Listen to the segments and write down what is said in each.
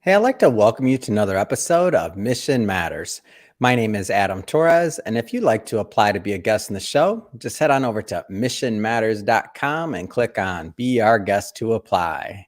Hey, I'd like to welcome you to another episode of Mission Matters. My name is Adam Torres, and if you'd like to apply to be a guest in the show, just head on over to missionmatters.com and click on Be Our Guest to Apply.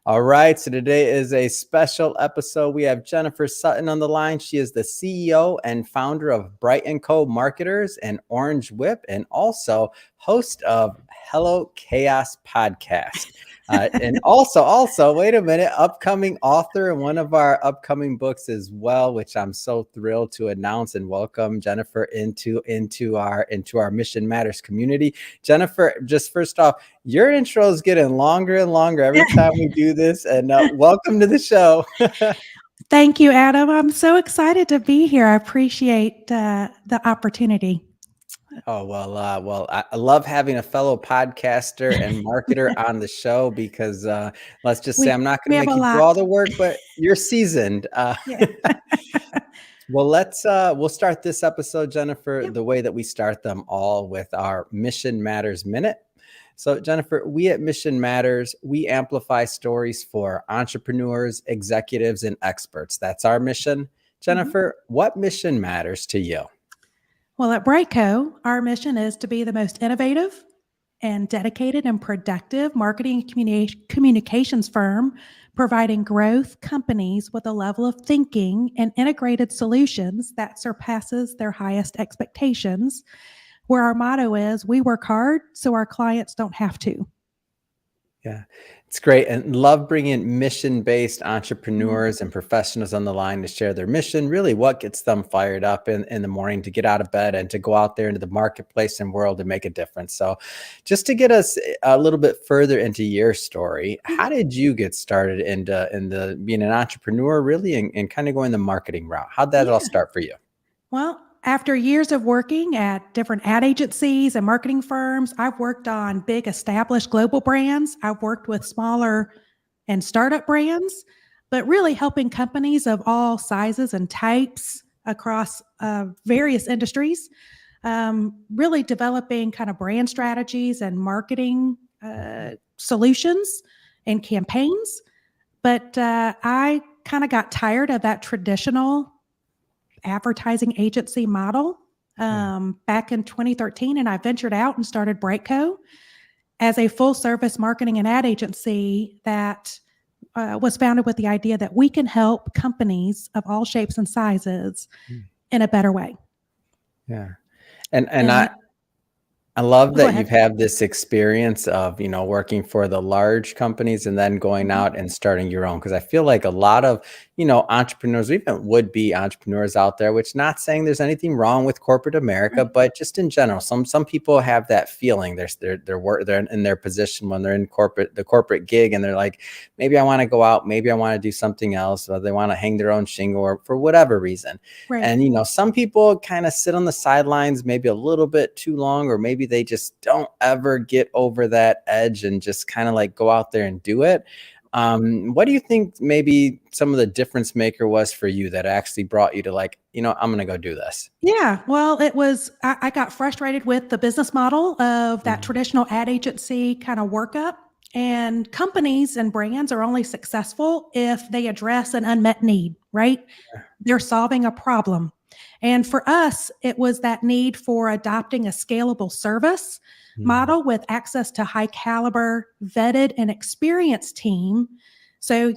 All right, so today is a special episode. We have Jennifer Sutton on the line. She is the CEO and founder of Bright & Co. Marketers and Orange Whip, and also host of Hello Chaos podcast. And also, wait a minute, upcoming author in one of our upcoming books as well, which I'm so thrilled to announce and welcome Jennifer into our Mission Matters community. Jennifer, just first off, your intro is getting longer and longer every time we do this, and welcome to the show. Thank you, Adam. I'm so excited to be here. I appreciate the opportunity. Oh, well, I love having a fellow podcaster and marketer on the show because let's just say I'm not going to make you do all the work, but you're seasoned. Yeah. Well, we'll start this episode, Jennifer, the way that we start them all with our Mission Matters Minute. So, Jennifer, we at Mission Matters, we amplify stories for entrepreneurs, executives, and experts. That's our mission. Jennifer, what mission matters to you? Well, at Bright Co., our mission is to be the most innovative and dedicated and productive marketing and communications firm, providing growth companies with a level of thinking and integrated solutions that surpasses their highest expectations, where our motto is, we work hard so our clients don't have to. Yeah, it's great. And love bringing mission-based entrepreneurs and professionals on the line to share their mission, really what gets them fired up in the morning to get out of bed and to go out there into the marketplace and world and make a difference. So just to get us a little bit further into your story, how did you get started into being an entrepreneur really and kind of going the marketing route? How'd that all start for you? Well, after years of working at different ad agencies and marketing firms, I've worked on big established global brands. I've worked with smaller and startup brands, but really helping companies of all sizes and types across various industries, really developing kind of brand strategies and marketing solutions and campaigns. But I kind of got tired of that traditional advertising agency model back in 2013, and I ventured out and started Bright Co. as a full service marketing and ad agency that was founded with the idea that we can help companies of all shapes and sizes in a better way. Yeah. And I love that you've had this experience of, working for the large companies and then going out and starting your own. Because I feel like a lot of, entrepreneurs, even would-be entrepreneurs out there, which not saying there's anything wrong with corporate America, but just in general, some people have that feeling. They're in their position when they're in the corporate gig, and they're like, maybe I want to go out, maybe I want to do something else, or they want to hang their own shingle, or for whatever reason. Right. And some people kind of sit on the sidelines maybe a little bit too long, or maybe they just don't ever get over that edge and just kind of like go out there and do it. What do you think maybe some of the difference maker was for you that actually brought you to like, I'm going to go do this? Yeah, well, it was, I got frustrated with the business model of that traditional ad agency kind of workup. And companies and brands are only successful if they address an unmet need, right? They're solving a problem. And for us, it was that need for adopting a scalable service model with access to high caliber, vetted and experienced team. So,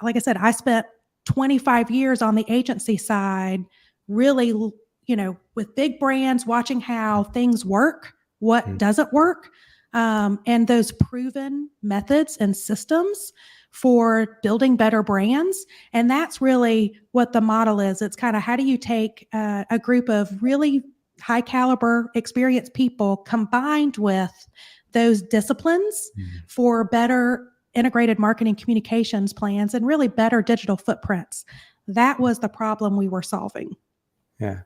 like I said, I spent 25 years on the agency side, really, with big brands, watching how things work, what doesn't work, and those proven methods and systems for building better brands. And that's really what the model is. It's kind of how do you take a group of really high caliber, experienced people combined with those disciplines for better integrated marketing communications plans and really better digital footprints. That was the problem we were solving. Yeah.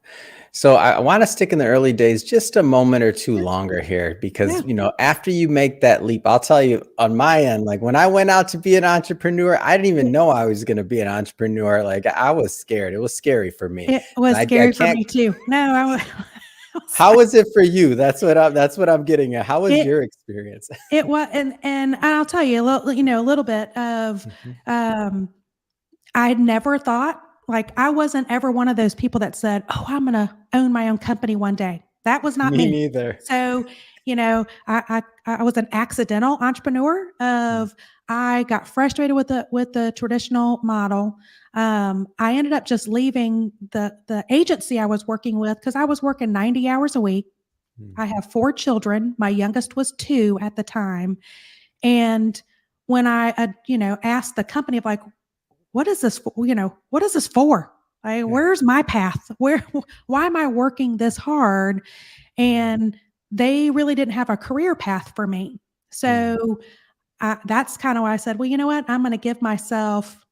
So I want to stick in the early days just a moment or two longer here because, after you make that leap, I'll tell you on my end, like when I went out to be an entrepreneur, I didn't even know I was going to be an entrepreneur. Like I was scared. It was scary for me. It was scary for me too. No, how was it for you? That's what I'm getting at. How was your experience? It was, and I'll tell you a little bit of, I had never thought, like, I wasn't ever one of those people that said, "Oh, I'm gonna own my own company one day." That was not Me me. neither. So, I was an accidental entrepreneur Mm, of I got frustrated with the traditional model. I ended up just leaving the agency I was working with because I was working 90 hours a week. mm, I have 4 children. My youngest was 2 at the time, and when I asked the company of like, what is this for? What is this for? yeah. Where's my path? Why am I working this hard? Mm, And they really didn't have a career path for me. mm, So that's kind of why I said, well, you know what? I'm going to give myself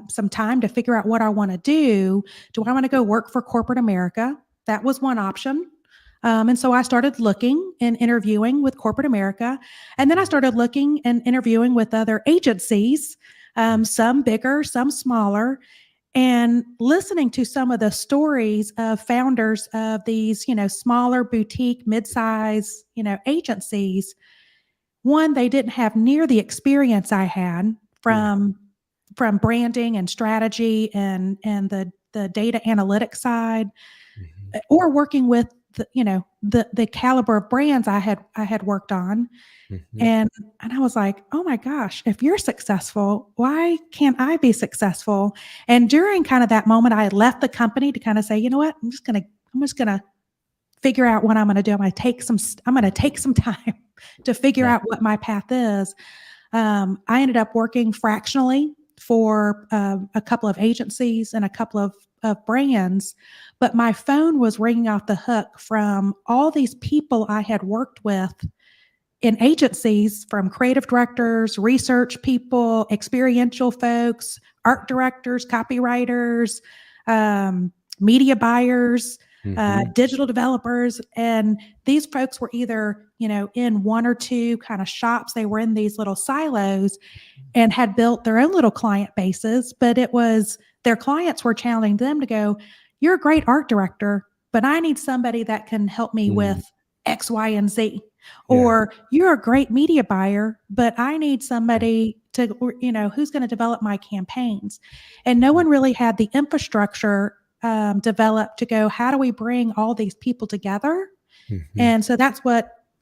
some time to figure out what I want to do. Do I want to go work for corporate America? That was one option. And so I started looking and interviewing with corporate America. And then I mhm, started looking and interviewing with other agencies, mm, some bigger, some smaller, and listening to some of the stories of founders of these, smaller boutique, mid-size, agencies. One, they didn't have near the experience I had yeah. from branding and strategy and the data analytics side, Mhm, or working with the caliber of brands I had worked on. mhm, And I was like, "Oh my gosh, if you're successful, why can't I be successful?" And during kind of that moment, I had left the company to kind of say, "You know what? I'm just gonna figure out what I'm gonna do. I'm gonna take some time to figure yeah. out what my path is." I ended up working fractionally for a couple of agencies and a couple of brands, but my phone was ringing off the hook from all these people I had worked with in agencies, from creative directors, research people, experiential folks, art directors, copywriters, um, media buyers, Mhm, digital developers. And these folks were either, in one or two kind of shops. They were in these little silos and had built their own little client bases, but it was their clients were challenging them to go, "You're a great art director, but I need somebody that can help me mm, with X, Y, and Z." yeah. Or, "You're a great media buyer, but I need somebody who's going to develop my campaigns." And no Mm, one really had the infrastructure developed to go, how do we bring all these people together? mhm, And so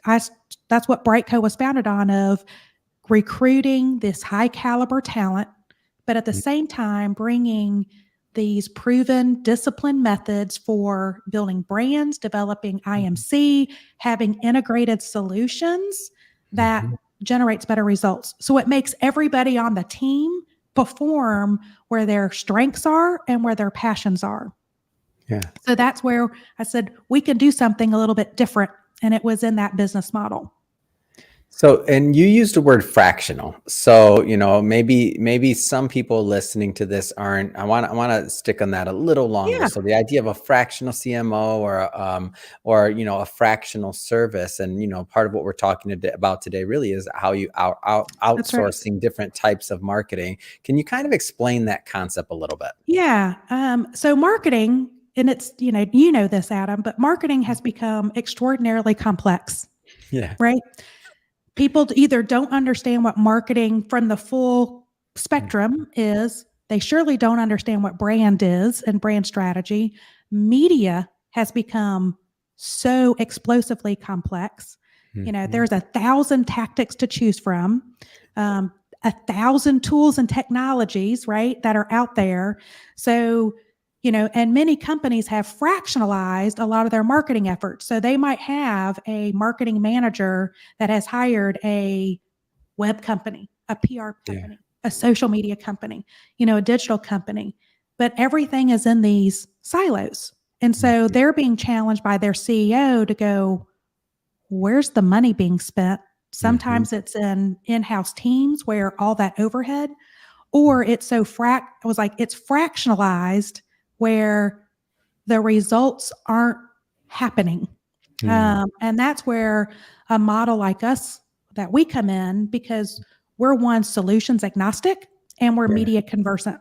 I, that's what Brightco was founded on, of recruiting this high caliber talent, but at the mm, same time, bringing these proven discipline methods for building brands, developing mhm, IMC, having integrated solutions that mhm, generates better results. So it makes everybody on the team perform where their strengths are and where their passions are. yeah. So that's where I said, we can do something a little bit different. And it was in that business model. So, and you used the word fractional. So, maybe some people listening to this aren't. I want to stick on that a little longer. Yeah, So, the idea of a fractional CMO or a fractional service, and part of what we're talking about today really is how you that's right. outsourcing different types of marketing. Can you kind of explain that concept a little bit? Yeah. So marketing, and you know this, Adam, but marketing has become extraordinarily complex, Yeah. right? People either don't understand what marketing from the full Mm, spectrum is. They surely don't understand what brand is and brand strategy. Media has become so explosively complex. mhm, There's 1,000 tactics to choose from, um, 1,000 tools and technologies, right, that are out there. So, and many companies have fractionalized a lot of their marketing efforts. So they might have a marketing manager that has hired a web company, a PR yeah. company, a social media company, a digital company, but everything is in these silos. And so Mhm, they're being challenged by their CEO to go, where's the money being spent? mhm, Sometimes it's in-house teams where all that overhead, or I was like, it's fractionalized where the results aren't happening. mm, And that's where a model like us that we come in, because we're one, solutions agnostic, and we're yeah. media conversant,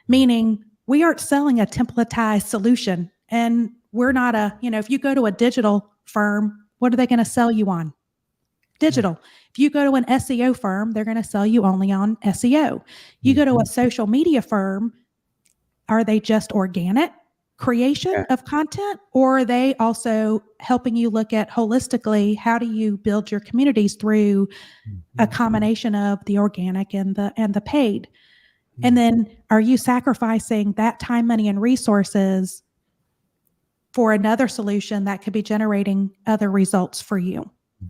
meaning we aren't selling a templatized solution. And we're not if you go to a digital firm, what are they going to sell you on? Yeah. digital. If you go to an SEO firm, they're going to sell you only on SEO. You go to a social media firm, are they just organic creation Yeah. of content, or are they also helping you look at holistically, how do you build your communities through a combination of the organic and the paid? And then are you sacrificing that time, money, and resources for another solution that could be generating other results for you? Yeah.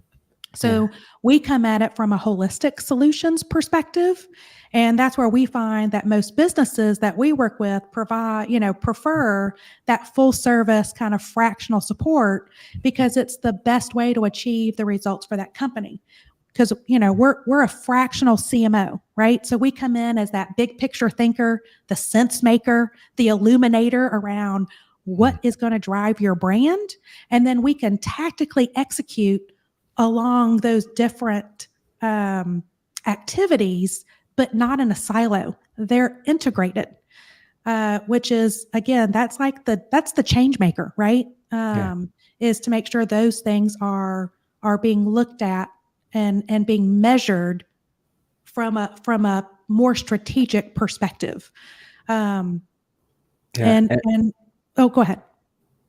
So we come at it from a holistic solutions perspective. And that's where we find that most businesses that we work with prefer that full service kind of fractional support, because it's the best way to achieve the results for that company. Because, we're a fractional CMO, right? So we come in as that big picture thinker, the sense maker, the illuminator around what is going to drive your brand. And then we can tactically execute along those different activities, but not in a silo. They're integrated, which is, again, that's the change maker, right? Is to make sure those things are being looked at and being measured from a more strategic perspective. And oh, go ahead.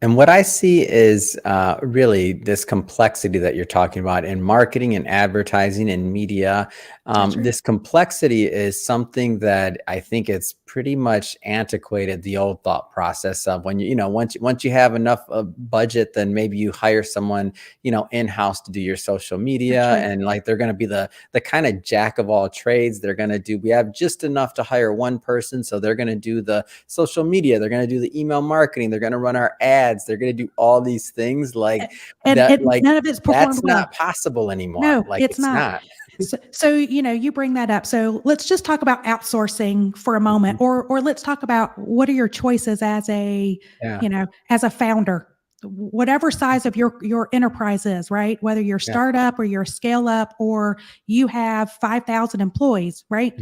And what I see is really this complexity that you're talking about in marketing and advertising and media. Right. This complexity is something that I think it's pretty much antiquated the old thought process of when once you have enough budget, then maybe you hire someone in-house to do your social media, and like they're going to be the kind of jack of all trades. We have just enough to hire one person, so they're going to do the social media, they're going to do the email marketing, they're going to run our ads, they're going to do all these things like that. Like none of it's performed that's well. not possible anymore. No, like it's not. So you bring that up. So let's just talk about outsourcing for a moment, or let's talk about what are your choices as a founder, whatever size of your enterprise is, right? Whether you're startup or you're scale up or you have 5,000 employees, right?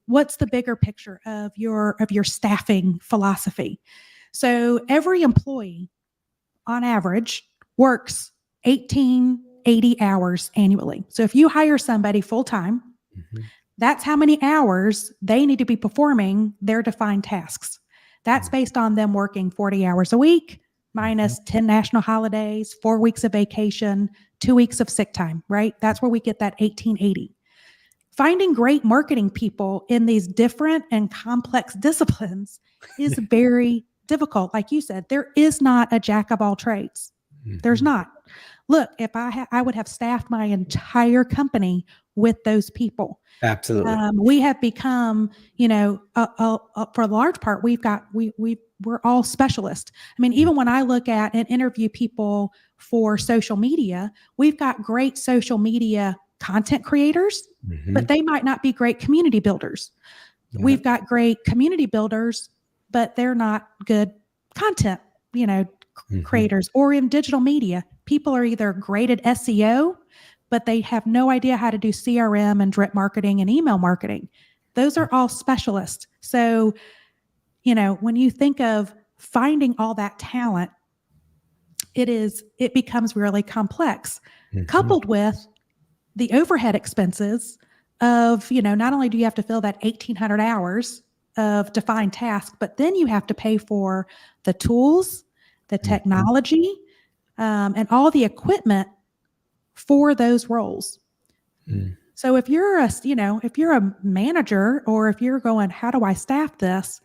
What's the bigger picture of your staffing philosophy? So every employee on average works 1880 hours annually. So if you hire somebody full-time, that's how many hours they need to be performing their defined tasks. That's based on them working 40 hours a week, minus 10 national holidays, 4 weeks of vacation, 2 weeks of sick time, right? That's where we get that 1880. Finding great marketing people in these different and complex disciplines is very difficult. Like you said, there is not a jack of all trades. There's not. Look, if I would have staffed my entire company with those people. Absolutely. We have become, for a large part, we're all specialists. I mean, even when I look at and interview people for social media, we've got great social media content creators, but they might not be great community builders. We've got great community builders, but they're not good content, creators. Or in digital media, people are either great at SEO, but they have no idea how to do CRM and drip marketing and email marketing. Those are all specialists. So, when you think of finding all that talent, it becomes really complex, coupled with the overhead expenses of, not only do you have to fill that 1,800 hours of defined tasks, but then you have to pay for the tools, the technology, and all the equipment for those roles. So if you're a manager, or if you're going, how do I staff this?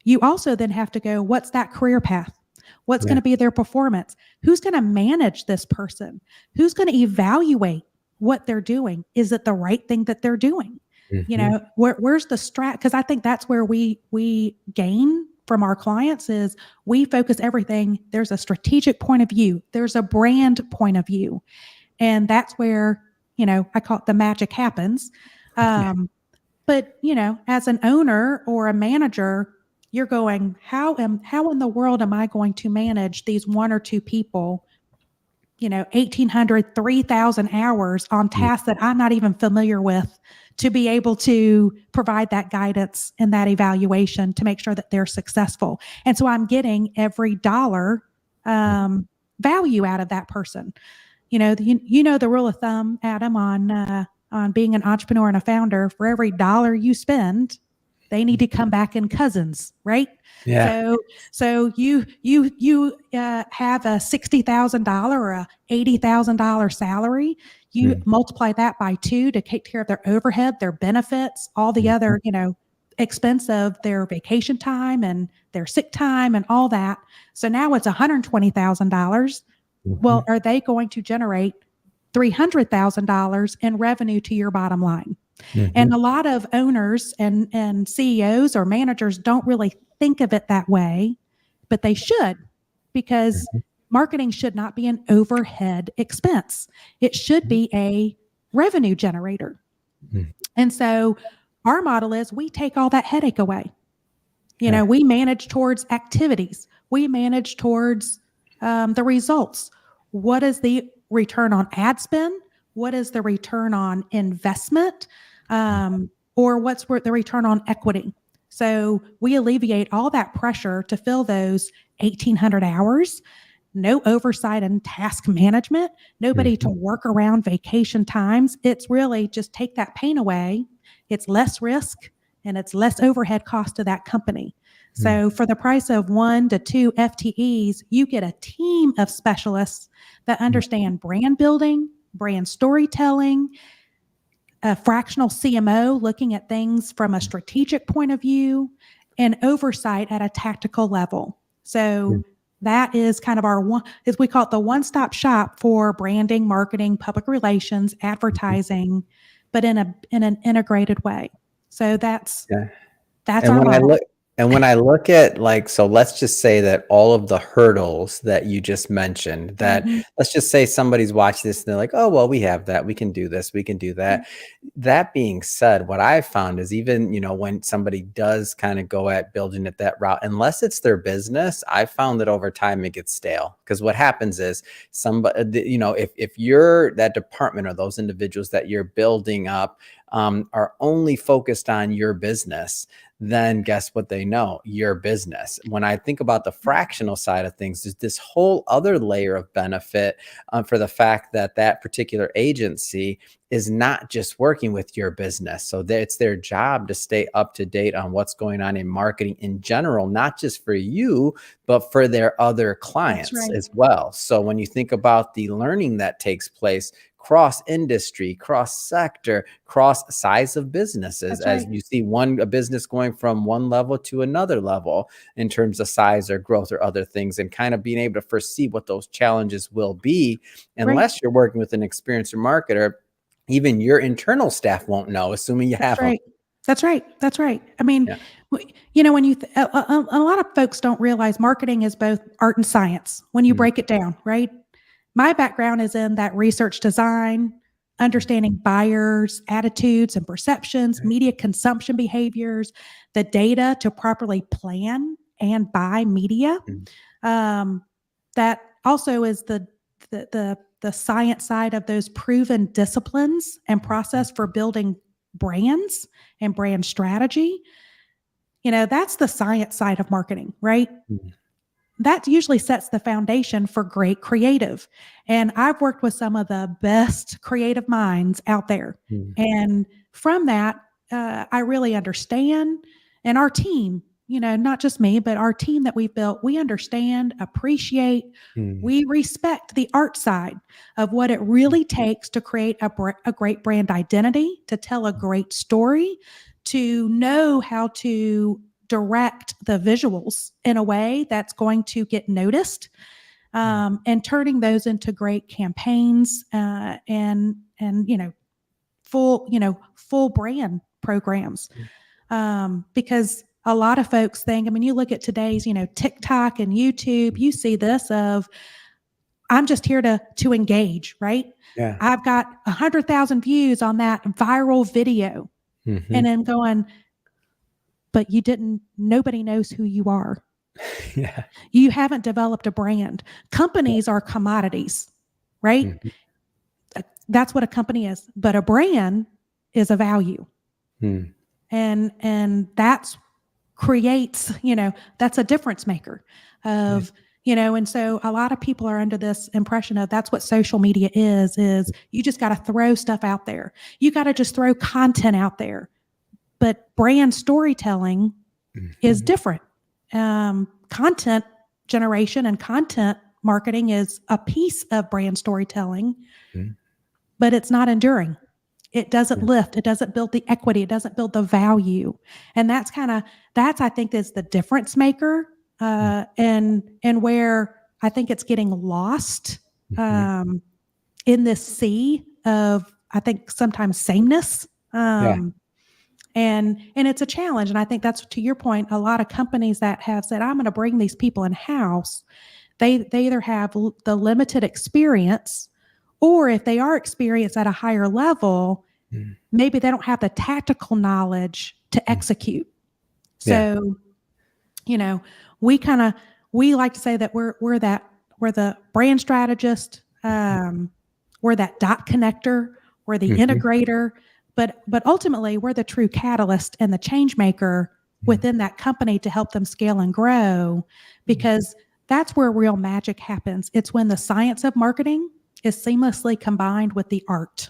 You also then have to go, what's that career path? What's going to be their performance? Who's going to manage this person? Who's going to evaluate what they're doing? Is it the right thing that they're doing? Where's the strat? Because I think that's where we gain from our clients is we focus everything. There's a strategic point of view. There's a brand point of view. And that's where, I call it the magic happens. But, as an owner or a manager, you're going, how in the world am I going to manage these one or two people, 1,800, 3,000 hours on tasks that I'm not even familiar with, to be able to provide that guidance and that evaluation to make sure that they're successful. And so I'm getting every dollar value out of that person. You know the rule of thumb, Adam, on being an entrepreneur and a founder. For every dollar you spend, they need to come back in cousins, right? Yeah. So you have a $60,000 or a $80,000 salary. You Mm. multiply that by 2 to take care of their overhead, their benefits, all the Mhm. other expense of their vacation time and their sick time and all that. So now it's $120,000. Well, Mhm. are they going to generate $300,000 in revenue to your bottom line? And Mhm. a lot of owners and CEOs or managers don't really think of it that way, but they should, because Mhm. marketing should not be an overhead expense. It should Mhm. be a revenue generator. Mm. And so our model is we take all that headache away. Yeah. We manage towards activities. We manage towards the results. What is the return on ad spend? What is the return on investment? Or what's the return on equity? So we alleviate all that pressure to fill those 1,800 hours. No oversight and task management, nobody to Mhm. work around vacation times. It's really just take that pain away. It's less risk and it's less overhead cost to that company. Mm. So for the price of 1 to 2 FTEs, you get a team of specialists that Mm. understand brand building, brand storytelling, a fractional CMO looking at things from a strategic point of view, and oversight at a tactical level. Mm. So that is kind of our one, as we call it, the one-stop shop for branding, marketing, public relations, Mhm. advertising, but in an integrated way. So Yeah. that's And our model. when I look at, like, so let's just say that all of the hurdles that you just mentioned, that Mhm. let's just say somebody's watching this and they're like, "Oh, well, we have that. We can do this. We can do that." That being said, what I've found is even, when somebody does kind of go at building it that route, unless it's their business, I've found that over time it gets stale. Because what happens is somebody, if you're that department or those individuals that you're building up are only focused on your business, then guess what they know? Your business. When I think about the fractional side of things, there's this whole other layer of benefit for the fact that that particular agency is not just working with your business. So it's their job to stay up to date on what's going on in marketing in general, not just for you, but for their other That's clients right. as well. So when you think about the learning that takes place cross industry, cross sector, cross size of businesses, That's as right. you see a business going from one level to another level in terms of size or growth or other things, and kind of being able to foresee what those challenges will be. Right. Unless you're working with an experienced marketer, even your internal staff won't know, assuming you That's have them. right. That's right. That's right. I mean, Yeah. when a lot of folks don't realize marketing is both art and science when you Mm. break it down, right? My background is in that research design, Mm. understanding buyers' attitudes and perceptions, Okay. media consumption behaviors, the data to properly plan and buy media. Mm. Um, that also is the science side of those proven disciplines and Mhm. process for building brands and brand strategy. That's the science side of marketing, right? Mm. That usually sets the foundation for great creative. And I've worked with some of the best creative minds out there. Mm. And from that, I really understand. And our team, not just me, but our team that we've built, we understand, appreciate, Mm. we respect the art side of what it really takes to create a great brand identity, to tell a great story, to know how to direct the visuals in a way that's going to get noticed, Mm. and turning those into great campaigns, and full brand programs, because a lot of folks think, I mean, you look at today's TikTok and YouTube, you see this of, I'm just here to engage, right? Yeah. I've got 100,000 views on that viral video, and Mhm. then going, but nobody knows who you are. Yeah. You haven't developed a brand. Companies are commodities, right? Mhm. That's what a company is. But a brand is a value. Mm. And that's creates, that's a difference maker Yeah. of, And so a lot of people are under this impression of that's what social media is you just got to throw stuff out there. You got to just throw content out there. But brand storytelling is different. Content generation and content marketing is a piece of brand storytelling, but it's not enduring. It doesn't lift. It doesn't build the equity. It doesn't build the value. And that's I think is the difference maker. And where I think it's getting lost in this sea of, I think, sometimes sameness. And it's a challenge. And I think that's, to your point, a lot of companies that have said, I'm going to bring these people in-house, they either have the limited experience, or if they are experienced at a higher level, maybe they don't have the tactical knowledge to execute. So, we like to say that we're the brand strategist, we're that dot connector, we're the integrator, but ultimately we're the true catalyst and the change maker within that company to help them scale and grow, because that's where real magic happens. It's when the science of marketing is seamlessly combined with the art.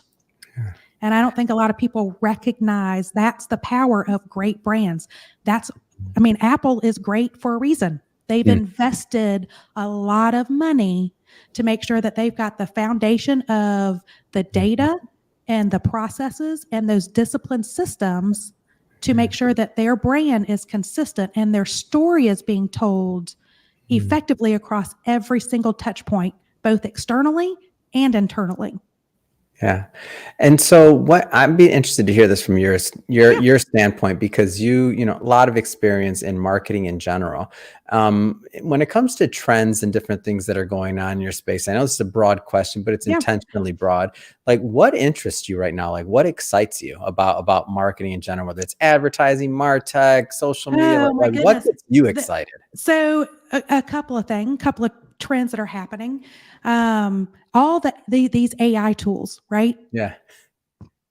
And I don't think a lot of people recognize that's the power of great brands. Apple is great for a reason. They've invested a lot of money to make sure that they've got the foundation of the data and the processes and those disciplined systems to make sure that their brand is consistent and their story is being told effectively across every single touch point, both externally and internally. Yeah. And so I'd be interested to hear this from your standpoint, because a lot of experience in marketing in general. When it comes to trends and different things that are going on in your space, I know this is a broad question, but it's intentionally broad. Like, what interests you right now? Like, what excites you about marketing in general, whether it's advertising, MarTech, social media, what gets you excited? So a couple of things, couple of trends that are happening. All these AI tools, right? Yeah.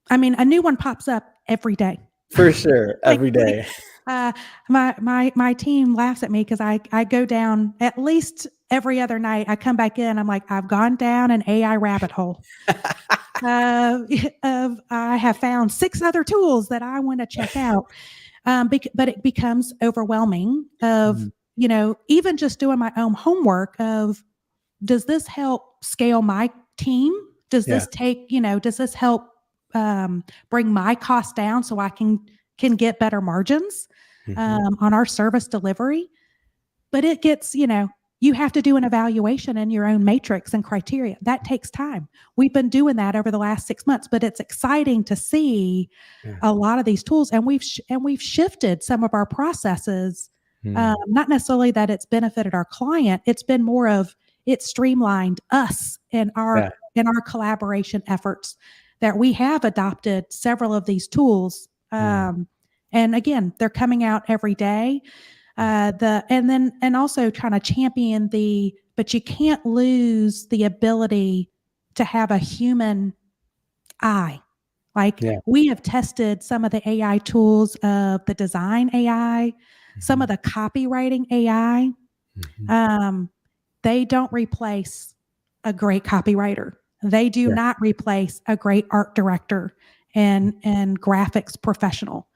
A new one pops up every day. For sure. Every day. My team laughs at me because I go down at least every other night. I come back in, I'm like, I've gone down an AI rabbit hole. I have found 6 other tools that I want to check out. But it becomes overwhelming of, even just doing my own homework of, does this help scale my team? Does this does this help bring my costs down so I can get better margins on our service delivery? But it gets, you have to do an evaluation in your own matrix and criteria. That takes time. We've been doing that over the last 6 months, but it's exciting to see a lot of these tools, and we've shifted some of our processes. Not necessarily that it's benefited our client. It's been more of, it's streamlined us in our collaboration efforts, that we have adopted several of these tools. And again, they're coming out every day. And also trying to champion but you can't lose the ability to have a human eye. We have tested some of the AI tools of the design AI, some of the copywriting AI. They don't replace a great copywriter. They do not replace a great art director and graphics professional,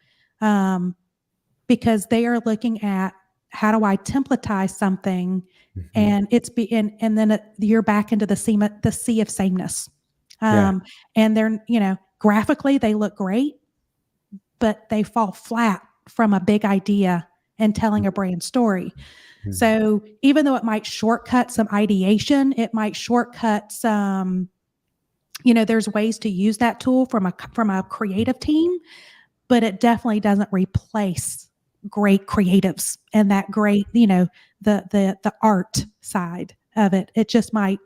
because they are looking at, how do I templatize something, and and then you're back into the sea of sameness. And they're, graphically they look great, but they fall flat from a big idea and telling a brand story. So even though it might shortcut some ideation, it might shortcut some, there's ways to use that tool from a creative team, but it definitely doesn't replace great creatives and that great, the art side of it. It just might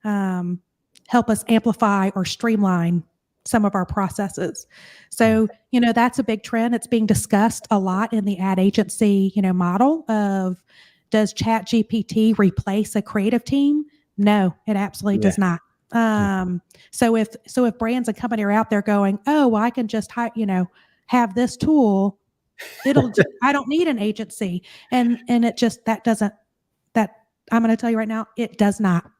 help us amplify or streamline some of our processes. So, that's a big trend. It's being discussed a lot in the ad agency, model of, does ChatGPT replace a creative team? No, it absolutely does not. So if brands and company are out there going, oh, well, I can just have this tool, I don't need an agency. And it just, that I'm going to tell you right now, it does not.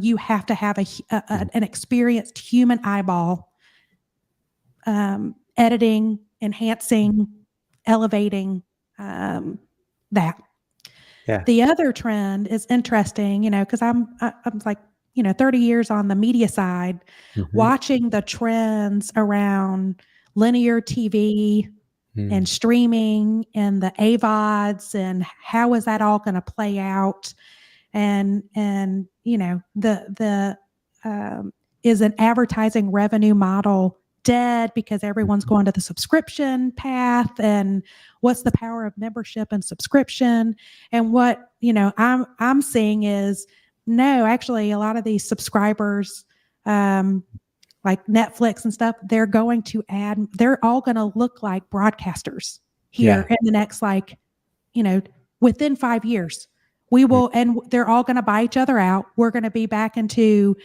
You have to have an experienced human eyeball editing, enhancing, elevating that. Yeah. The other trend is interesting, because I'm like, 30 years on the media side, Mhm. watching the trends around linear TV Mm. and streaming and the AVODs and how is that all going to play out? And the is an advertising revenue model dead because everyone's going to the subscription path, and what's the power of membership and subscription? And what I'm seeing is, no, actually a lot of these subscribers, like Netflix and stuff, they're all going to look like broadcasters here Yeah. in the next, like, within 5 years. We Mm. will, and they're all going to buy each other out. We're going to be back into,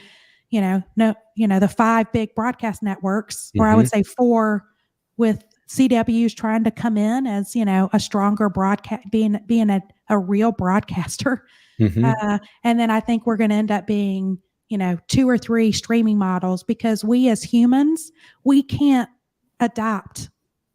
the 5 big broadcast networks, or I would Mhm. say 4, with CWs trying to come in as, a stronger broadcast, being a real broadcaster. Mhm. And then I think we're going to end up being, 2 or 3 streaming models, because we as humans, we can't adopt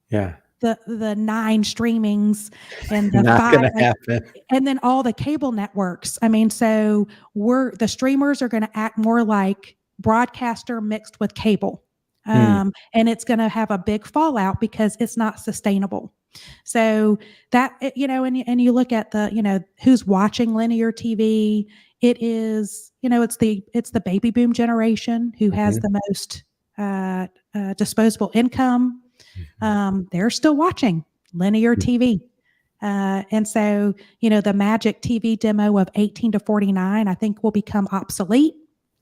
Yeah. the 9 streamings and the Not 5, gonna like, happen. and then all the cable networks. I mean, so the streamers are going to act more like broadcaster mixed with cable. Mm. And it's going to have a big fallout because it's not sustainable. So that, and you look at who's watching linear TV. It is, it's the baby boom generation who has Mhm. the most disposable income. Mhm. They're still watching linear Mm. TV. And so, the magic TV demo of 18 to 49, I think, will become obsolete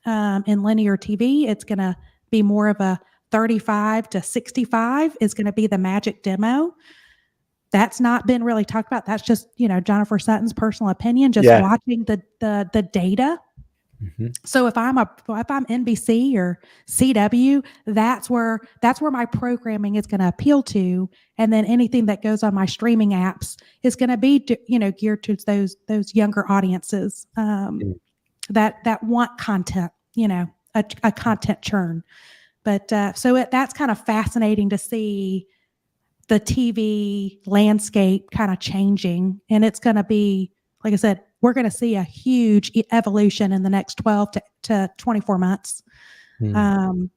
in linear TV. It's going to be more of a 35 to 65 is going to be the magic demo. That's not been really talked about. That's just, Jennifer Sutton's personal opinion, just Yeah. watching the data. Mhm. So if I'm NBC or CW, that's where my programming is going to appeal to, and then anything that goes on my streaming apps is going to be geared to those younger audiences Mm. that want content, a content churn. But that's kind of fascinating to see the TV landscape kind of changing, and it's going to be, like I said, we're going to see a huge evolution in the next 12 to 24 months. Mm. Um,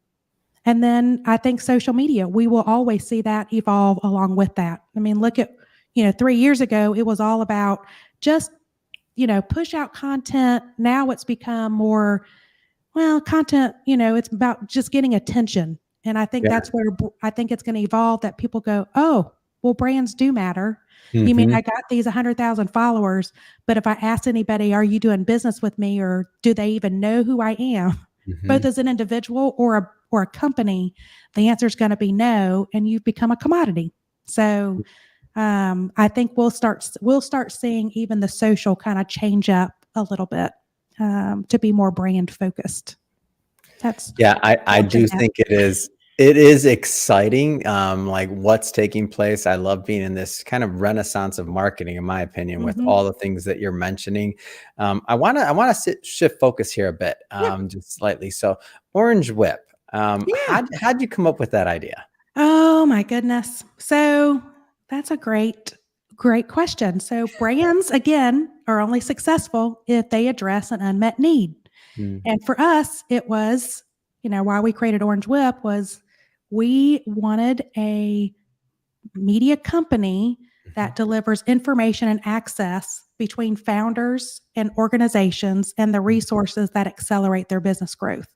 and then I think social media, we will always see that evolve along with that. I mean, look at, 3 years ago, it was all about just, push out content. Now it's become more, well, content, it's about just getting attention. And I think Yeah. that's where I think it's going to evolve, that people go, oh, well, brands do matter. You mean Mhm. I got these 100,000 followers, but if I ask anybody, are you doing business with me, or do they even know who I am, both Mhm. as an individual or a company, the answer is going to be no, and you've become a commodity. So I think we'll start seeing even the social kind of change up a little bit to be more brand focused. That's Yeah, I one do thing that. think it is exciting, like, what's taking place. I love being in this kind of renaissance of marketing, in my opinion, with Mhm. all the things that you're mentioning. I wanna shift focus here a bit, Yeah. just slightly. So, Orange Whip, Yeah. how'd you come up with that idea? Oh my goodness. So that's a great question. So brands, again, are only successful if they address an unmet need. Mm. And for us, it was, why we created Orange Whip was we wanted a media company Mhm. that delivers information and access between founders and organizations and the resources that accelerate their business growth.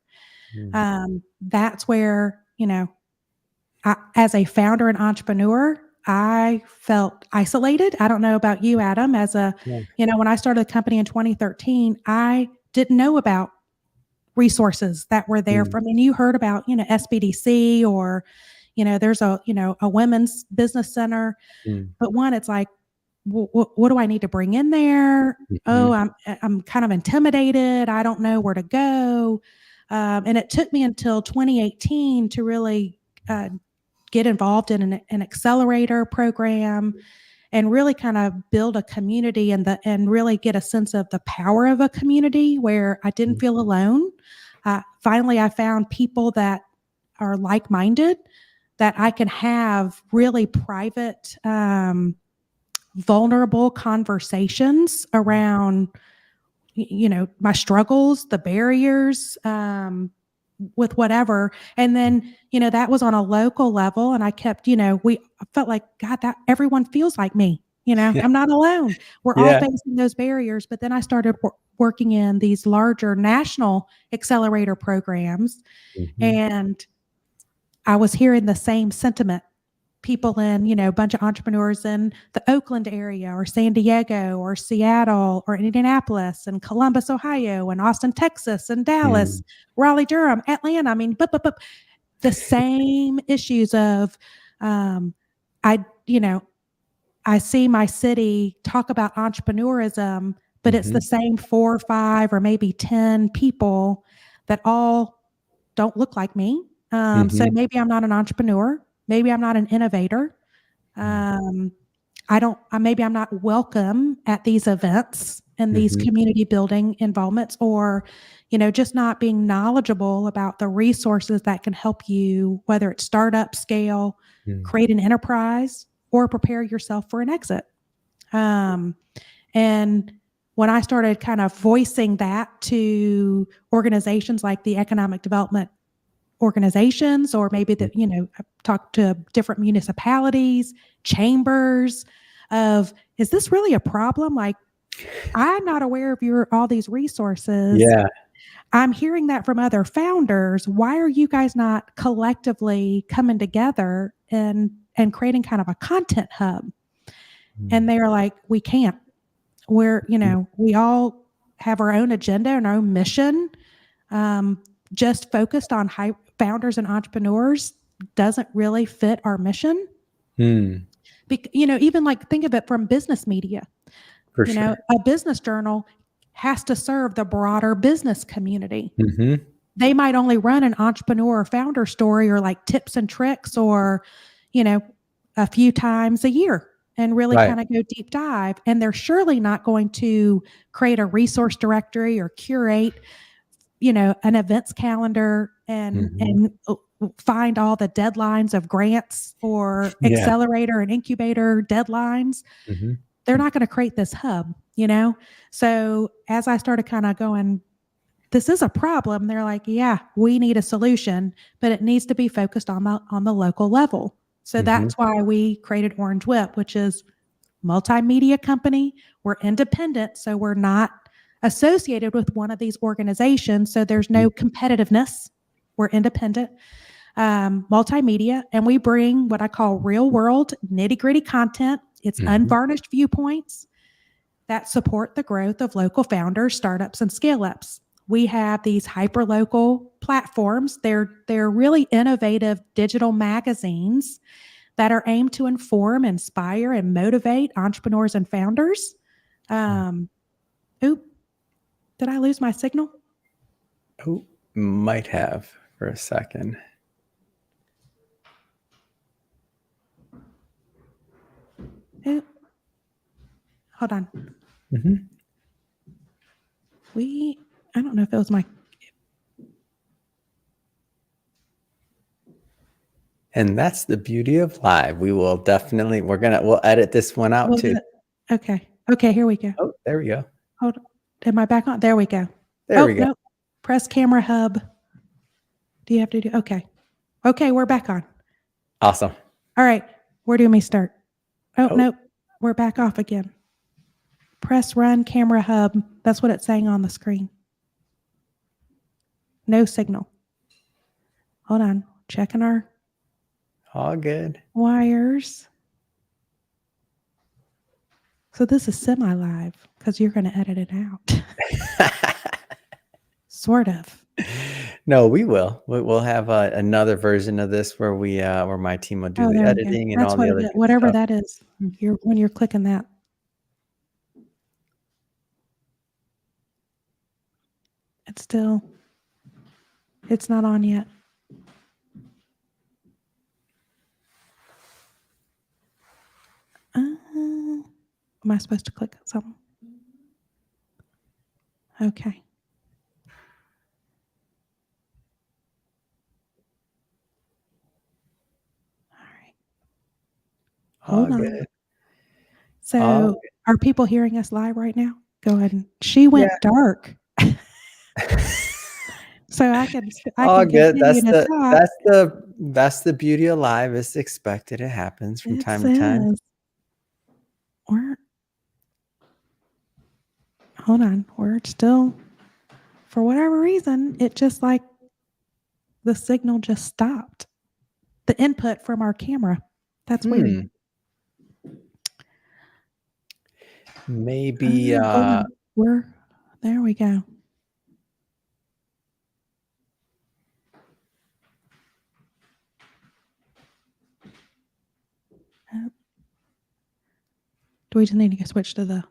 Mm. That's where, as a founder and entrepreneur, I felt isolated. I don't know about you, Adam. Yeah. When I started the company in 2013, I didn't know about resources that were there Mm. from, and you heard about, SBDC, or, there's a women's business center. Mm. But one, it's like, what do I need to bring in there? Oh, Mhm. I'm kind of intimidated. I don't know where to go. And it took me until 2018 to really get involved in an accelerator program. and really kind of build a community and really get a sense of the power of a community where I didn't feel alone. Finally, I found people that are like-minded, that I can have really private, vulnerable conversations around, my struggles, the barriers, with whatever. And then, that was on a local level. And I kept, I felt like, God, that everyone feels like me. I'm not alone. We're all Yeah. facing those barriers. But then I started working in these larger national accelerator programs, Mhm. and I was hearing the same sentiment. People in, a bunch of entrepreneurs in the Oakland area or San Diego or Seattle or Indianapolis and Columbus, Ohio and Austin, Texas and Dallas, Mm. Raleigh, Durham, Atlanta. I mean, the same issues of, I, I see my city talk about entrepreneurism, but it's the Mhm. same 4 or 5 or maybe 10 people that all don't look like me. So Mhm. maybe I'm not an entrepreneur. Maybe I'm not an innovator. Mm. Um, maybe I'm not welcome at these events and these Mhm. community building involvements, or, just not being knowledgeable about the resources that can help you, whether it's startup, scale, Mm. create an enterprise, or prepare yourself for an exit. Um, and when I started kind of voicing that to organizations like the Economic Development organizations, or maybe Mm. that, I've talked to different municipalities, chambers of, is this really a problem? Like, I'm not aware of all these resources. Yeah. I'm hearing that from other founders. Why are you guys not collectively coming together and creating kind of a content hub? And Mm. they're like, we can't. Mm. We all have our own agenda and our own mission. Um, just focused on high founders and entrepreneurs doesn't really fit our mission. Mm. Even like think of it from business media. For sure. A business journal has to serve the broader business community. Mhm. They might only run an entrepreneur or founder story or like tips and tricks or, you know, a few times a year and really Right. kind of go deep dive. And they're surely not going to create a resource directory or curate, an events calendar and Mhm. and find all the deadlines of grants or Yeah. accelerator and incubator deadlines. Mhm. They're not going to create this hub. So as I started kind of going, this is a problem, they're like, yeah, we need a solution, but it needs to be focused on the local level. So Mhm. that's why we created Orange Whip, which is multimedia company. We're independent, so we're not associated with one of these organizations. So there's Mhm. no competitiveness. We're independent, multimedia, and we bring what I call real world nitty gritty content. It's Mhm. unvarnished viewpoints that support the growth of local founders, startups, and scale ups. We have these hyper local platforms. They're really innovative digital magazines that are aimed to inform, inspire, and motivate entrepreneurs and founders. Mm. Um, oop, did I lose my signal? Oh, might have for a second. Oop, hold on. Mhm. I don't know if it was my, And that's the beauty of live. We'll edit this one out was too. it? Okay. Okay, here we go. Oh, there we go. Hold on. Am I back on? There we go. There Oh, we go. no. Press camera hub. Do you have to do? Okay. Okay, we're back on. Awesome. All right. Where do we start? Oh, Oh, no. We're back off again. Press run camera hub. That's what it's saying on the screen. No signal. Hold on. Checking our all good. wires. So this is semi-live because you're going to edit it out. Sort of. No, we will. We'll have another version of this where my team will do Oh, the there we go. editing and That's all the what it other is. good Whatever stuff. that is. When you're clicking that. It's not on yet. Am I supposed to click something? Okay. All right. Hold All on. good. All So are people hearing us live right now? Go ahead. And she went Yeah. dark. So I can All good. continue to talk. That's the beauty of live. It's expected. It happens from It time to time. says we're hold on. We're still, for whatever reason, it just like the signal just stopped. The input from our camera. That's weird. Maybe Hold on. There we go. Do we just need to switch to the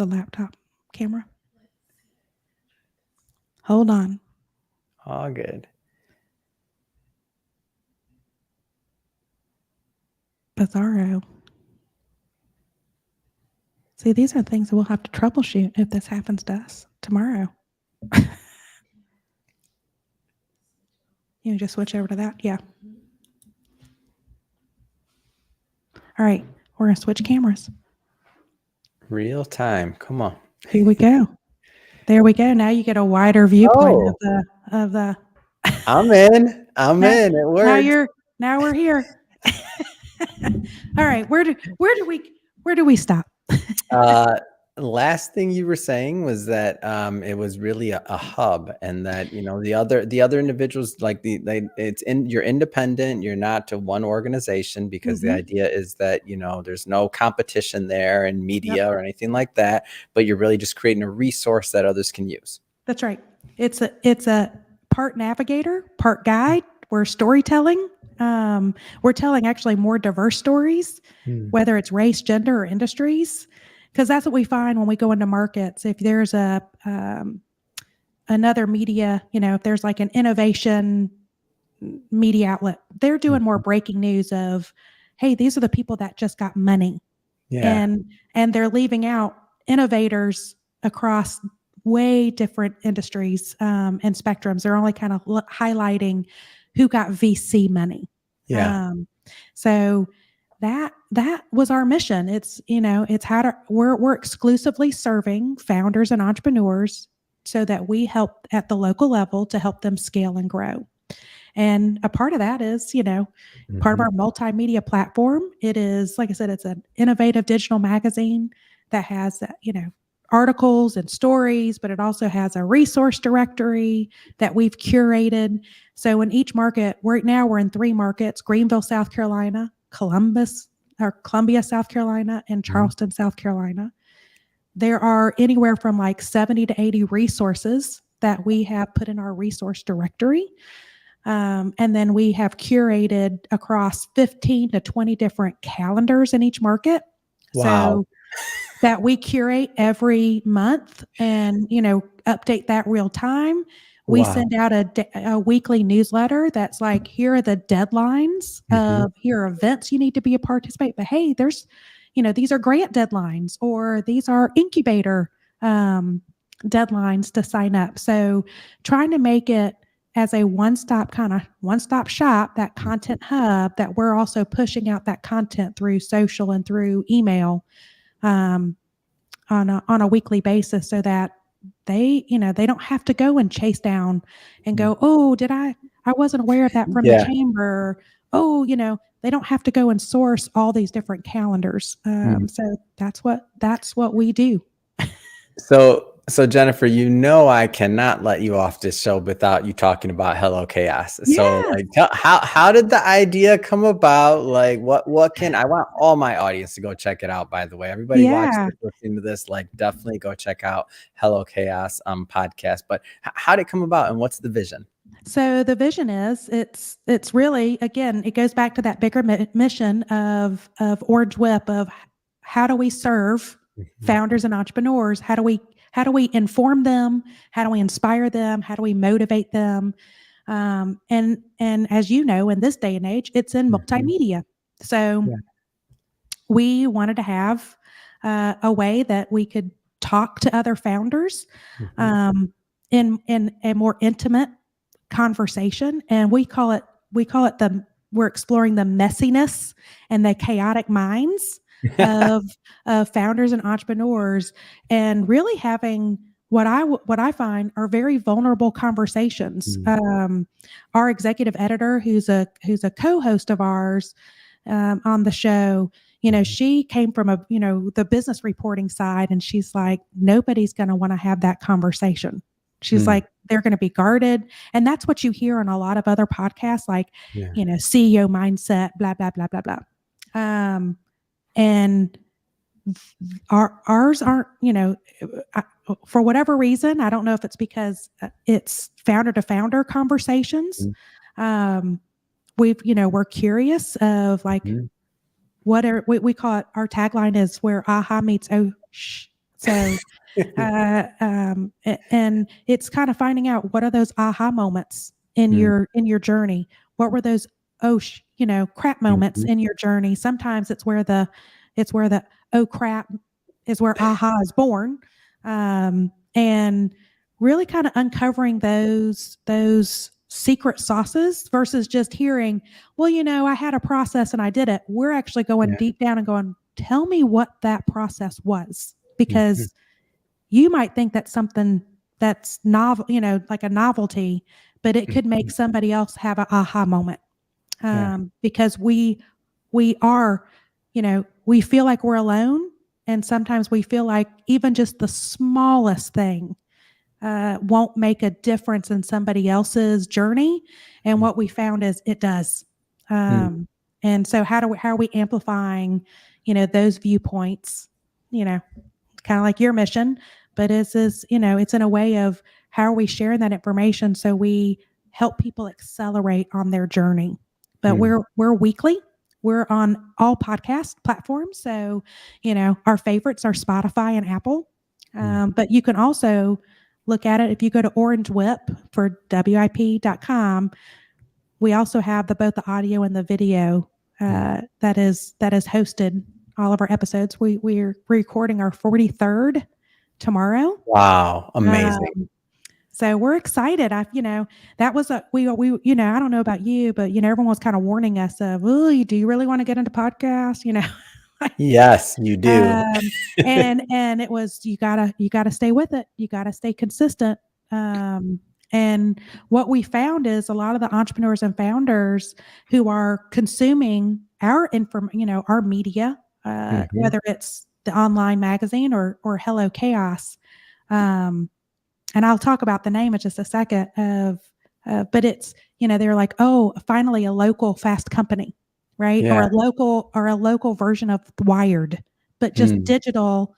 laptop camera? Hold on. all good. Bizarro. See, these are things that we'll have to troubleshoot if this happens to us tomorrow. You just switch over to that? Yeah. All right. We're going to switch cameras. Real time. Come on. Here we go. There we go. Now you get a wider viewpoint of the. I'm in. I'm in. It works. Now we're here. All right. Where do we stop? Last thing you were saying was that it was really a hub, and that the other individuals, like you're independent, you're not to one organization, because the idea is that there's no competition there in media or anything like that, but you're really just creating a resource that others can use. That's right. It's a part navigator, part guide. We're storytelling. We're telling actually more diverse stories, whether it's race, gender, or industries, because that's what we find when we go into markets. If there's another media, if there's like an innovation media outlet, they're doing more breaking news of, hey, these are the people that just got money. Yeah. And they're leaving out innovators across way different industries and spectrums. They're only kind of highlighting who got VC money. Yeah. So that was our mission. It's we're exclusively serving founders and entrepreneurs so that we help at the local level to help them scale and grow. And a part of that is, part of our multimedia platform. It is, like I said, it's an innovative digital magazine that has, articles and stories, but it also has a resource directory that we've curated. So in each market, we're in 3 markets: Greenville, South Carolina, Columbia, South Carolina, and Charleston, South Carolina. There are anywhere from like 70 to 80 resources that we have put in our resource directory. And then we have curated across 15 to 20 different calendars in each market. Wow. So that we curate every month and, update that real time. We send out a weekly newsletter that's like, here are the deadlines of, here are events you need to be a participant. But hey, there's, these are grant deadlines, or these are incubator deadlines to sign up. So trying to make it as a one-stop shop, that content hub, that we're also pushing out that content through social and through email on a weekly basis, so that they don't have to go and chase down and go, oh, I wasn't aware of that from the chamber. Oh, they don't have to go and source all these different calendars. So that's what we do. So Jennifer, I cannot let you off this show without you talking about Hello Chaos. Yes. So like, how did the idea come about? Like, I want all my audience to go check it out, by the way. Everybody watching this, listening to this, like, definitely go check out Hello Chaos podcast. But how did it come about, and what's the vision? So the vision is, it's really, again, it goes back to that bigger mission of Orange Whip, of how do we serve founders and entrepreneurs? How do we inform them? How do we inspire them? How do we motivate them? And as you know, in this day and age, it's in multimedia. So we wanted to have a way that we could talk to other founders Mhm. in a more intimate conversation, and we're exploring the messiness and the chaotic minds of founders and entrepreneurs, and really having what I find are very vulnerable conversations. Mm. Our executive editor, who's a co-host of ours on the show, Mhm. she came from the business reporting side, and she's like, nobody's going to want to have that conversation. She's Mm. like, they're going to be guarded. And that's what you hear on a lot of other podcasts, like, Yeah. CEO mindset, blah, blah, blah, blah, blah. And ours aren't, for whatever reason, I don't know if it's because it's founder to founder conversations. Mm. We're curious of like, Mhm. we call it, our tagline is where aha meets oh shh. So and it's kind of finding out what are those aha moments in Mm. your journey. What were those crap moments Mhm. in your journey? Sometimes it's where the oh crap is where aha is born, and really kind of uncovering those secret sauces versus just hearing, well, I had a process and I did it. We're actually going Yeah. deep down and going, tell me what that process was, Mhm. because you might think that's something that's novel, like a novelty, but it could make Mhm. somebody else have an aha moment. Yeah. Because we are, we feel like we're alone, and sometimes we feel like even just the smallest thing won't make a difference in somebody else's journey. And Mm. what we found is it does. Mm. And so how are we amplifying, those viewpoints, you know, kind of like your mission, but it's in a way of how are we sharing that information so we help people accelerate on their journey. But Mm. we're weekly. We're on all podcast platforms. So, our favorites are Spotify and Apple. Mm. But you can also look at it if you go to Orange Whip for WIP.com. We also have both the audio and the video Mm. that is hosted all of our episodes. We're recording our 43rd tomorrow. Wow, amazing. So we're excited. That was I don't know about you, but everyone was kind of warning us of, oh, do you really want to get into podcasts? Yes, you do. Um, and it was, you gotta stay with it. You gotta stay consistent. And what we found is a lot of the entrepreneurs and founders who are consuming our media, Mhm. whether it's the online magazine or Hello Chaos. Um, and I'll talk about the name in just a second but it's, they're like, oh, finally a local fast company, right? Or Yeah. a local version of Wired, but just Mm. digital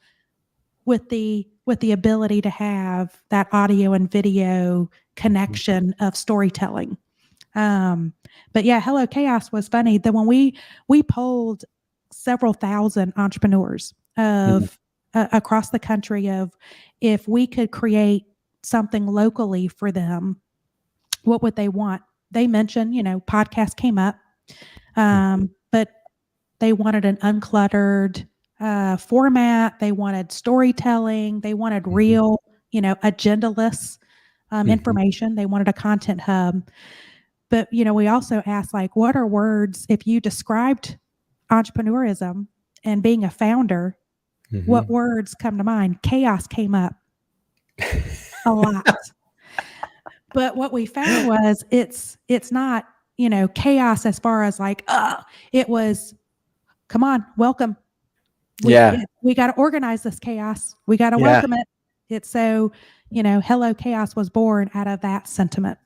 with the ability to have that audio and video Mhm. connection of storytelling. Um, but yeah, Hello Chaos was funny. That when we polled several thousand entrepreneurs Mm. of across the country of if we could create something locally for them, what would they want? They mentioned, podcast came up, Mm. but they wanted an uncluttered format. They wanted storytelling. They wanted Mhm. real, agendaless Mhm. information. They wanted a content hub. But, we also asked, like, what are words, if you described entrepreneurism and being a founder, what Mhm. words come to mind? Chaos came up a lot. But what we found was it's not, chaos as far as like, it was, come on, welcome. Yeah. We got to organize this chaos. We got to Yeah. welcome it. It's so, Hello Chaos was born out of that sentiment.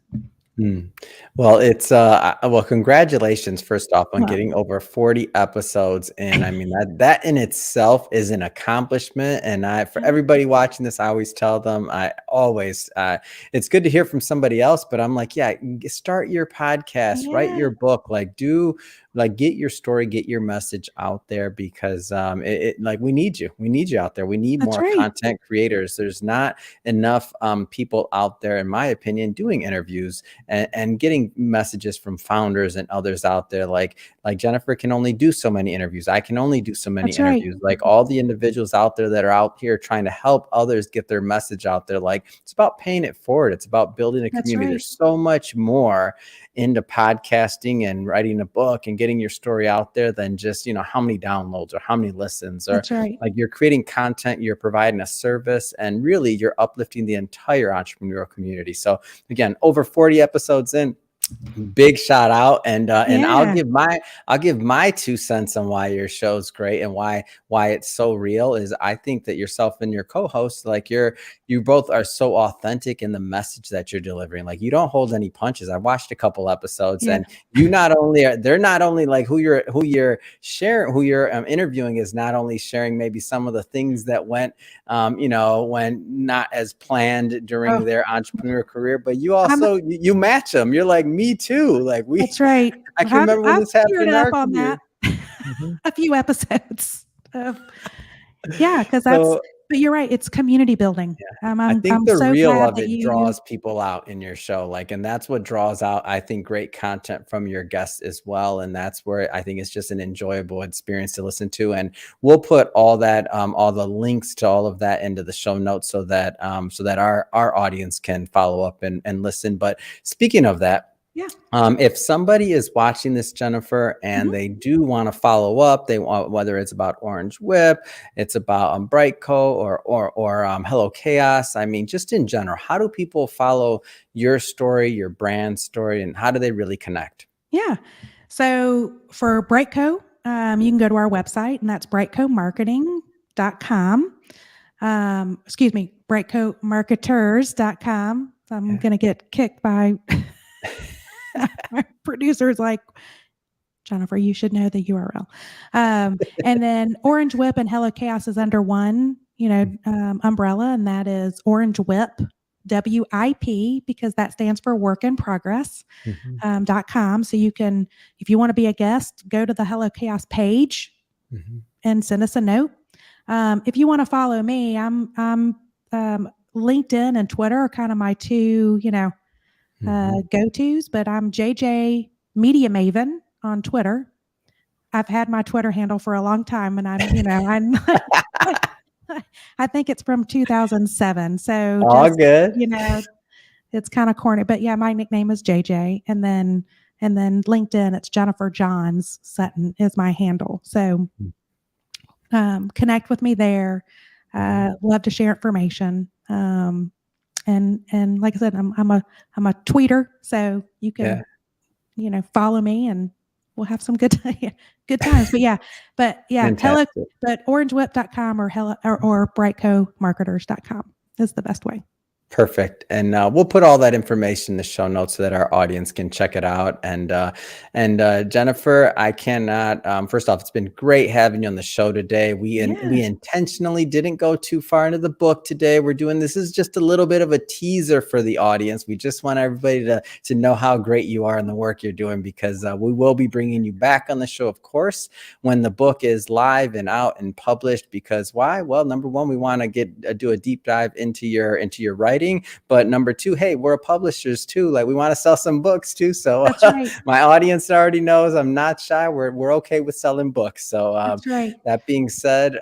Mm. Well, well, congratulations first off on Well, getting over 40 episodes in. I mean, that in itself is an accomplishment. And for everybody watching this, I always tell them, it's good to hear from somebody else, but I'm like, yeah, start your podcast, write yeah, your book, get your story, get your message out there, because like we need you out there. We need that's more right. content creators. There's not enough people out there, in my opinion, doing interviews. and getting messages from founders and others out there. Like Jennifer can only do so many interviews. I can only do so many That's right. interviews. Like all the individuals out there that are out here trying to help others get their message out there. Like it's about paying it forward. It's about building a That's community. right. There's so much more into podcasting and writing a book and getting your story out there than just, how many downloads or how many listens, or That's right. like you're creating content, you're providing a service, and really you're uplifting the entire entrepreneurial community. So again, over 40 episodes in, big shout out, and I'll Yeah. give my 2 cents on why your show's great and why it's so real. Is I think that yourself and your co-host, like you both are so authentic in the message that you're delivering. Like you don't hold any punches. I watched a couple episodes, Yeah. and they're not only like who you're interviewing is not only sharing maybe some of the things that went when not as planned during Oh, their entrepreneur career, but you also you match them. You're like, me too. Like that's right. I can remember when I've this happened teared in up our on career. that Mhm. a few episodes of, yeah, because So but you're right, it's community building. I I'm think I'm the so real glad of that it you draws people out in your show. Like, and that's what draws out, I think, great content from your guests as well. And that's where I think it's just an enjoyable experience to listen to. And we'll put all that, all the links to all of that into the show notes so that our audience can follow up and listen. But speaking of that, yeah. if somebody is watching this, Jennifer, and Mhm. they do want to follow up, they want, whether it's about Orange Whip, it's about Brightco or Hello Chaos. I mean, just in general, how do people follow your story, your brand story, and how do they really connect? Yeah. So for Brightco, you can go to our website, and that's brightcomarketing.com. Excuse me, brightcomarketers.com. I'm going to get kicked by my producers like, Jennifer, you should know the URL. And then Orange Whip and Hello Chaos is under one, umbrella, and that is Orange Whip, WIP, because that stands for Work in Progress. Mhm. .com. So you can, if you want to be a guest, go to the Hello Chaos page Mhm. and send us a note. If you want to follow me, I'm LinkedIn and Twitter are kind of my two, Mhm. go-tos, but I'm JJ Media Maven on Twitter. I've had my Twitter handle for a long time, and I'm I think it's from 2007. So All just, good. it's kind of corny, but yeah, my nickname is JJ, and then LinkedIn, it's Jennifer Johns Sutton is my handle. So connect with me there. Love to share information. And like I said, I'm a tweeter, so you can follow me, and we'll have some good times. But yeah, hello, Fantastic. but orangewhip.com or hello or brightcomarketers.com is the best way. Perfect. And we'll put all that information in the show notes so that our audience can check it out. And Jennifer, I cannot, first off, it's been great having you on the show today. We intentionally didn't go too far into the book today. This is just a little bit of a teaser for the audience. We just want everybody to know how great you are in the work you're doing, because we will be bringing you back on the show, of course, when the book is live and out and published. Because why? Well, number one, we want to do a deep dive into your writing. But number two, hey, we're publishers too. Like, we want to sell some books too. So That's right. my audience already knows I'm not shy. We're okay with selling books. So That's right. that being said,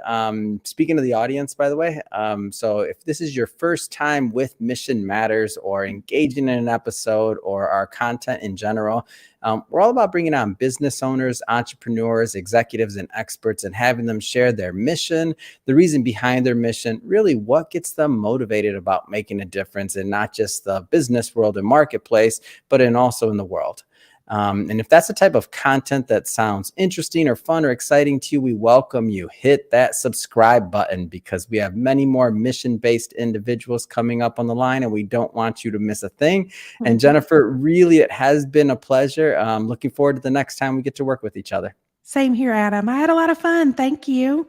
speaking of the audience, by the way, so if this is your first time with Mission Matters or engaging in an episode or our content in general, we're all about bringing on business owners, entrepreneurs, executives, and experts, and having them share their mission, the reason behind their mission, really what gets them motivated about making a difference in not just the business world and marketplace, but also in the world. And if that's the type of content that sounds interesting or fun or exciting to you, we welcome you. Hit that subscribe button, because we have many more mission-based individuals coming up on the line, and we don't want you to miss a thing. And Jennifer, really, it has been a pleasure. Looking forward to the next time we get to work with each other. Same here, Adam. I had a lot of fun. Thank you.